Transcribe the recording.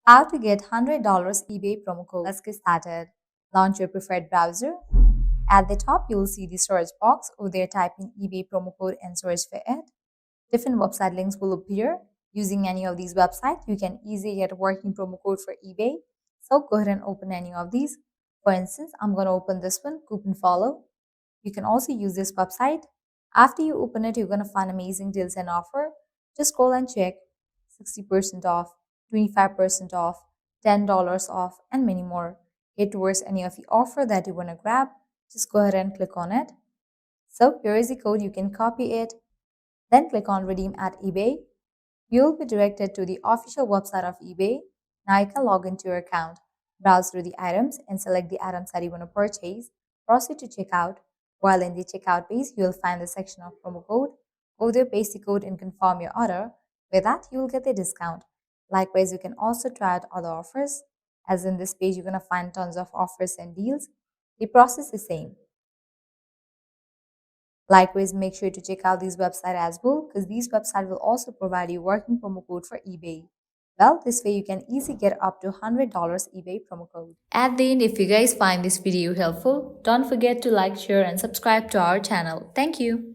How to get $100 eBay promo code. Let's get started. Launch your preferred browser. At the top, you will see the search box. Over there, type in eBay promo code and search for it. Different website links will appear. Using any of these websites, you can easily get a working promo code for eBay. So go ahead and open any of these. For instance, I'm going to open this one, Coupon Follow. You can also use this website. After you open it, you're going to find amazing deals and offer. Just scroll and check 60% off, 25% off, $10 off, and many more. Head towards any of the offer that you want to grab. Just go ahead and click on it. So here is the code. You can copy it. Then click on Redeem at eBay. You will be directed to the official website of eBay. Now you can log into your account, browse through the items, and select the items that you want to purchase. Proceed to checkout. While in the checkout page, you will find the section of promo code. Go there, paste the code, and confirm your order. With that, you will get a discount. Likewise, you can also try out other offers. As in this page, you're going to find tons of offers and deals. The process is the same. Likewise, make sure to check out these websites as well because these websites will also provide you working promo code for eBay. Well, this way you can easily get up to $100 eBay promo code. At the end, if you guys find this video helpful, don't forget to like, share and subscribe to our channel. Thank you.